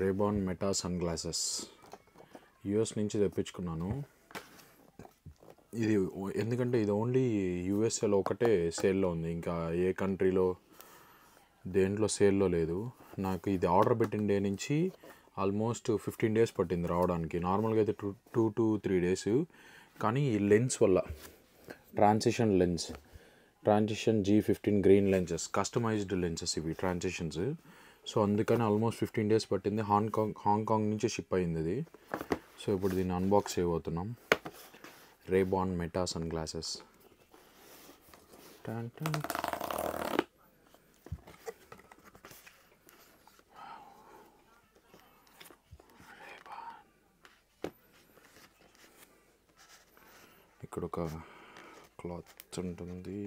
Ray-Ban Meta sun glasses US నుంచి తెప్పించుకున్నాను. ఇది ఎందుకంటే ఇది ఓన్లీ యూఎస్ఏలో ఒకటే సేల్లో ఉంది, ఇంకా ఏ కంట్రీలో దేంట్లో సేల్లో లేదు. నాకు ఇది ఆర్డర్ పెట్టిన డే నుంచి ఆల్మోస్ట్ 15 days పట్టింది రావడానికి. నార్మల్గా అయితే 2 to 3 days, కానీ ఈ లెన్స్ వల్ల transition G15 green lenses, customized lenses ఇవి ట్రాన్సిషన్స్. సో అందుకని ఆల్మోస్ట్ 15 days పట్టింది. హాంకాంగ్ నుంచి షిప్ అయింది ఇది. సో ఇప్పుడు దీన్ని అన్బాక్స్ చేయబోతున్నాం. Ray-Ban Meta sun glasses. ఇక్కడ ఒక క్లాత్ ఉంటుంది.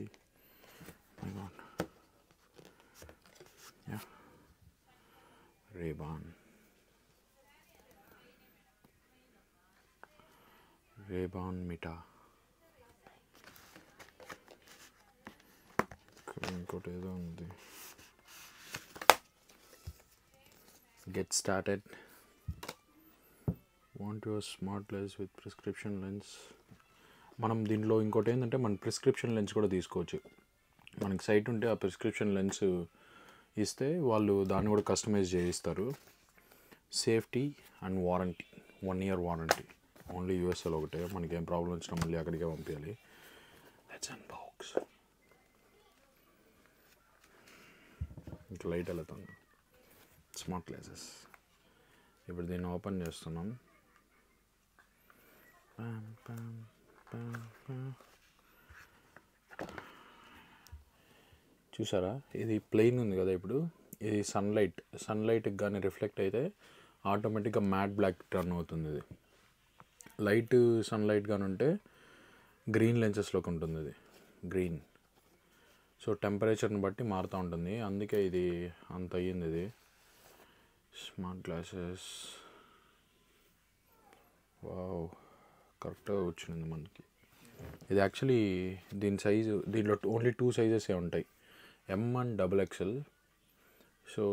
Ray-Ban Meta. ఇంకోటి ఏదో ఉంది. Get started. Want your smart lens with prescription lens. మనం దీంట్లో ఇంకోటి ఏంటంటే మన ప్రిస్క్రిప్షన్ లెన్స్ కూడా తీసుకోవచ్చు. మనకి సైట్ ఉంటే ఆ ప్రిస్క్రిప్షన్ లెన్స్ ఇస్తే వాళ్ళు దాన్ని కూడా కస్టమైజ్ చేయిస్తారు. Safety and warranty, 1 year warranty. Only యూఎస్ఏలో ఒకటే. మనకి ఏం ప్రాబ్లం వచ్చినా మళ్ళీ అక్కడికే పంపించాలి. Let's unbox. ఇంకా లైట్ వెళ్తాను. Smart glasses. ఇప్పుడు దీన్ని ఓపెన్ చేస్తున్నాం. చూసారా, ఇది ప్లెయిన్ ఉంది కదా. ఇప్పుడు ఇది సన్లైట్కి కానీ రిఫ్లెక్ట్ అయితే ఆటోమేటిక్గా మ్యాట్ బ్లాక్ టర్న్ అవుతుంది. ఇది లైట్ సన్లైట్ కానీ ఉంటే గ్రీన్ లెన్సెస్లోకి ఉంటుంది. ఇది గ్రీన్. సో టెంపరేచర్ని బట్టి మారుతూ ఉంటుంది. అందుకే ఇది అంత అయ్యింది. ఇది స్మార్ట్ గ్లాసెస్. వావ్, కరెక్ట్గా వచ్చింది మనకి. ఇది యాక్చువల్లీ దీని సైజు, దీంట్లో ఓన్లీ 2 sizes ఉంటాయి, M and XXL. సో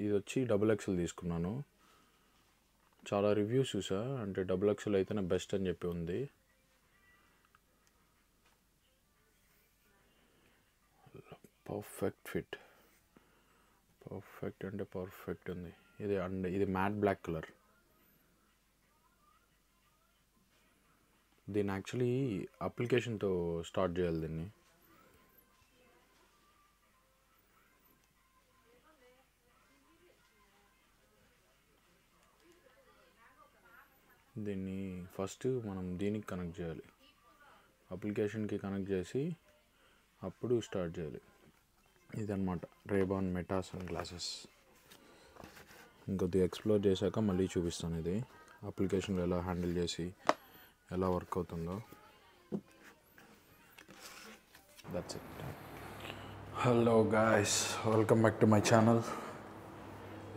ఇది వచ్చి XXL తీసుకున్నాను. చాలా రివ్యూస్ చూసా, అంటే XXL అయితేనే బెస్ట్ అని చెప్పి ఉంది. Perfect fit. పర్ఫెక్ట్ అంటే పర్ఫెక్ట్ ఉంది ఇది. అండ్ ఇది మ్యాట్ బ్లాక్ కలర్. దీన్ని యాక్చువల్లీ అప్లికేషన్తో స్టార్ట్ చేయాలి. దీన్ని ఫస్ట్ మనం దీనికి కనెక్ట్ చేయాలి, అప్లికేషన్కి కనెక్ట్ చేసి అప్పుడు స్టార్ట్ చేయాలి. ఇదన్నమాట రేబాన్ మెటా సన్ గ్లాసెస్. ఇంకొద్దిగా ఎక్స్ప్లోర్ చేశాక మళ్ళీ చూపిస్తాను ఇది అప్లికేషన్లో ఎలా హ్యాండిల్ చేసి ఎలా వర్క్ అవుతుందో. That's it. Hello guys, welcome back to my channel.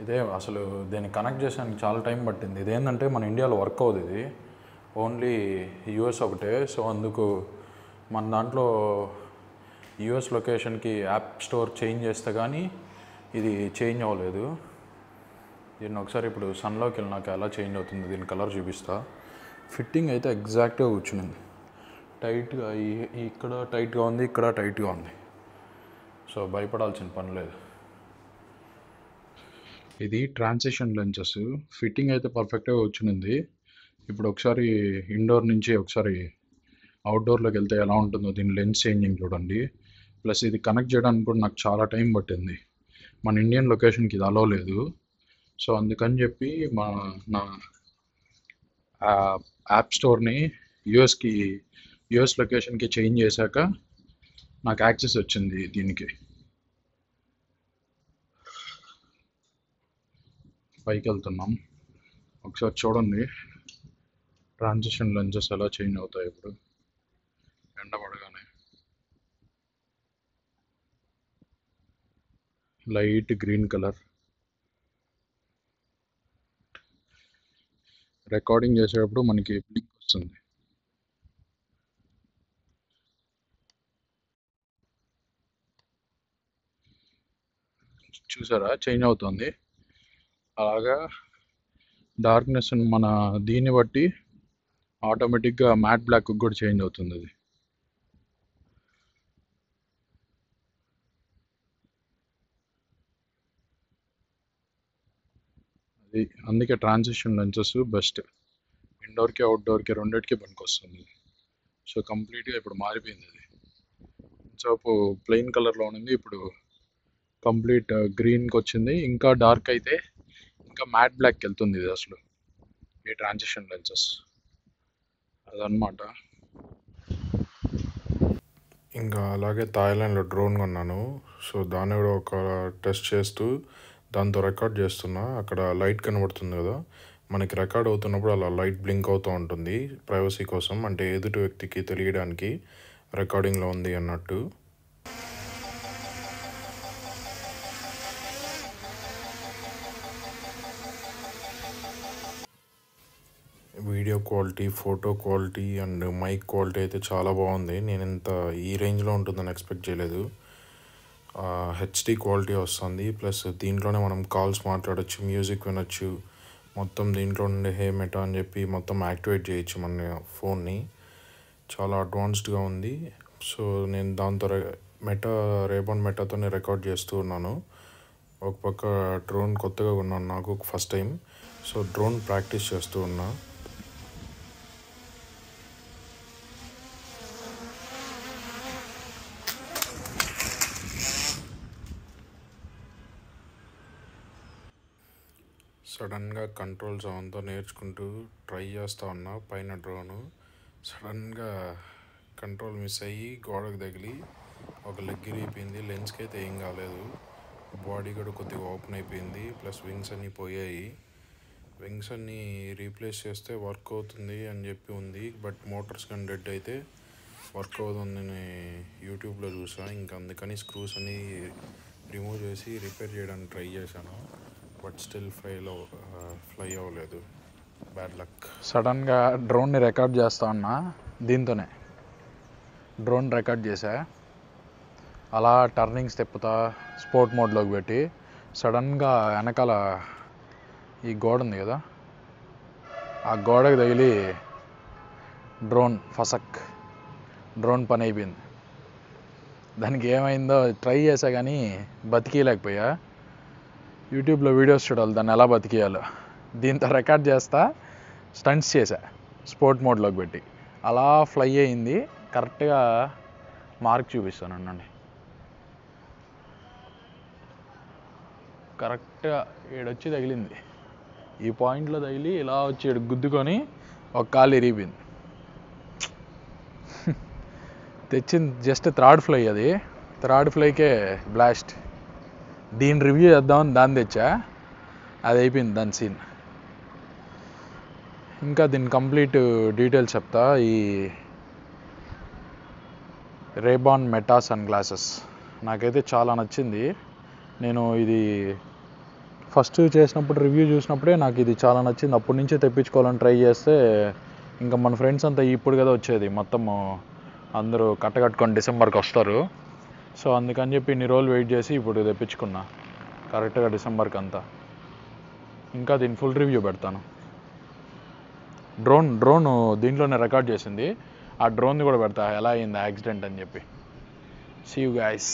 ఇదే అసలు దీన్ని కనెక్ట్ చేసానికి చాలా టైం పట్టింది. ఇదేంటంటే మన ఇండియాలో వర్క్ అవుతుంది. ఇది ఓన్లీ యూఎస్ ఒకటే. సో అందుకు మన దాంట్లో యూఎస్ లొకేషన్కి యాప్ స్టోర్ చేంజ్ చేస్తే కానీ ఇది చేంజ్ అవ్వలేదు. దీన్ని ఒకసారి ఇప్పుడు సన్లోకి వెళ్ళినాక ఎలా చేంజ్ అవుతుంది దీని కలర్ చూపిస్తా. ఫిట్టింగ్ అయితే ఎగ్జాక్ట్గా కూర్చునింది. టైట్గా ఇక్కడ టైట్గా ఉంది, ఇక్కడ టైట్గా ఉంది. సో భయపడాల్సిన పని లేదు. ఇది ట్రాన్సిషన్ లెన్సెస్. ఫిట్టింగ్ అయితే పర్ఫెక్ట్గా వచ్చింది. ఇప్పుడు ఒకసారి ఇండోర్ నుంచి ఒకసారి అవుట్డోర్లోకి వెళ్తే ఎలా ఉంటుందో దీని లెన్స్ చేంజింగ్ చూడండి. ప్లస్ ఇది కనెక్ట్ చేయడానికి కూడా నాకు చాలా టైం పట్టింది. మన ఇండియన్ లొకేషన్కి ఇది అలో లేదు. సో అందుకని చెప్పి నా యాప్ స్టోర్ని యూఎస్ లొకేషన్కి చేంజ్ చేశాక నాకు యాక్సెస్ వచ్చింది దీనికి. పైకి వెళ్తున్నాం, ఒకసారి చూడండి ట్రాన్సిషన్ లెన్సెస్ ఎలా చేంజ్ అవుతాయి. ఇప్పుడు ఎండ పడగానే లైట్ గ్రీన్ కలర్. రికార్డింగ్ చేసేటప్పుడు మనకి బ్లింక్ వస్తుంది. చూసారా, చేంజ్ అవుతుంది. అలాగా డార్క్నెస్ మన దీన్ని బట్టి ఆటోమేటిక్గా మ్యాట్ బ్లాక్ కూడా చేంజ్ అవుతుంది అది. అది అందుకే ట్రాన్సిషన్ లెన్సెస్ బెస్ట్, ఇండోర్కి అవుట్డోర్కి రెండింటికి పనికొస్తుంది. సో కంప్లీట్గా ఇప్పుడు మారిపోయింది అది. సో ప్లెయిన్ కలర్లో ఉంది, ఇప్పుడు కంప్లీట్ గ్రీన్కి వచ్చింది. ఇంకా డార్క్ అయితే ఇంకా మ్యాట్ బ్లాక్కి వెళ్తుంది ఇది అసలు, ఈ ట్రాన్సిషన్ లెన్సెస్. అదనమాట. ఇంకా అలాగే థాయిలాండ్లో డ్రోన్ కొన్నాను. సో దాన్ని కూడా ఒక టెస్ట్ చేస్తూ దాంతో రికార్డ్ చేస్తున్నా. అక్కడ లైట్ కనబడుతుంది కదా, మనకి రికార్డ్ అవుతున్నప్పుడు అలా లైట్ బ్లింక్ అవుతూ ఉంటుంది ప్రైవసీ కోసం, అంటే ఎదుటి వ్యక్తికి తెలియడానికి రికార్డింగ్లో ఉంది అన్నట్టు. Video quality, photo quality and mic quality అయితే చాలా బాగుంది. నేను ఇంత ఈ రేంజ్లో ఉంటుందని ఎక్స్పెక్ట్ చేయలేదు. హెచ్డి క్వాలిటీ వస్తుంది, ప్లస్ దీంట్లోనే మనం కాల్స్ మాట్లాడచ్చు, మ్యూజిక్ వినొచ్చు, మొత్తం దీంట్లో నుండి హే మెటా అని చెప్పి మొత్తం యాక్టివేట్ చేయొచ్చు మన ఫోన్ని. చాలా అడ్వాన్స్డ్గా ఉంది. సో నేను దాంతో రేబాన్ మెటాతోనే రికార్డ్ చేస్తూ ఉన్నాను. ఒక పక్క డ్రోన్ కొత్తగా ఉన్నాను నాకు first time, so drone practice చేస్తూ ఉన్నా. సడన్గా కంట్రోల్ జోన్తో నేర్చుకుంటూ ట్రై చేస్తూ ఉన్నా. పైన డ్రోను సడన్గా కంట్రోల్ మిస్ అయ్యి గోడకు తగిలి ఒక లెగ్ ఇరిగిపోయింది. లెన్స్కి అయితే ఏం కాలేదు, బాడీ కూడా కొద్దిగా ఓపెన్ అయిపోయింది, ప్లస్ వింగ్స్ అన్నీ పోయాయి. వింగ్స్ అన్నీ రీప్లేస్ చేస్తే వర్క్ అవుతుంది అని చెప్పి ఉంది, బట్ మోటార్స్ కానీ డెడ్ అయితే వర్క్ అవుతుందని యూట్యూబ్లో చూసా. ఇంకా అందుకని స్క్రూస్ అన్నీ రిమూవ్ చేసి రిపేర్ చేయడానికి ట్రై చేశాను, బట్ స్టిల్ ఫ్లై అవ్వలేదు. Bad luck. సడన్గా డ్రోన్ని రికార్డ్ చేస్తా ఉన్నా, దీంతోనే డ్రోన్ రికార్డ్ చేశా. అలా టర్నింగ్స్ తిప్పుతా స్పోర్ట్ మోడ్లోకి పెట్టి సడన్గా వెనకాల ఈ గోడ ఉంది కదా, ఆ గోడకు తగిలి డ్రోన్ పని అయిపోయింది. దానికి ఏమైందో ట్రై చేశా కానీ బతికేయలేకపోయా. యూట్యూబ్లో వీడియోస్ చూడాలి దాన్ని ఎలా బతికేయాలో. దీంతో రికార్డ్ చేస్తా స్టంట్స్ చేశా స్పోర్ట్ మోడ్లోకి పెట్టి, అలా ఫ్లై అయింది. కరెక్ట్గా మార్క్ చూపిస్తాను అనండి. కరెక్ట్గా ఈడొచ్చి తగిలింది, ఈ పాయింట్లో తగిలి ఇలా వచ్చి ఈడు గుద్దుకొని ఒక కాలు ఇరిగిపోయింది. తెచ్చింది జస్ట్ థర్డ్ ఫ్లై, అది థర్డ్ ఫ్లైకే బ్లాస్ట్. దీని రివ్యూ చేద్దామని దాన్ని తెచ్చా, అది అయిపోయింది దాని సీన్. ఇంకా దీని కంప్లీట్ డీటెయిల్స్ చెప్తా. ఈ రేబాన్ మెటా సన్ గ్లాసెస్ నాకైతే చాలా నచ్చింది. నేను ఇది ఫస్ట్ చేసినప్పుడు రివ్యూ చూసినప్పుడే నాకు ఇది చాలా నచ్చింది. అప్పటి నుంచే తెప్పించుకోవాలని ట్రై చేస్తే ఇంకా మన ఫ్రెండ్స్ అంతా ఇప్పుడు కదా వచ్చేది, మొత్తము అందరూ కట్టకట్టుకొని డిసెంబర్కి వస్తారు. సో అందుకని చెప్పి ఇన్ని రోజులు వెయిట్ చేసి ఇప్పుడు తెప్పించుకున్నా కరెక్ట్గా డిసెంబర్కి అంతా. ఇంకా దీని ఫుల్ రివ్యూ పెడతాను. డ్రోన్ దీంట్లోనే రికార్డ్ చేసింది, ఆ డ్రోన్ది కూడా పెడతా ఎలా అయింది యాక్సిడెంట్ అని చెప్పి. See you guys.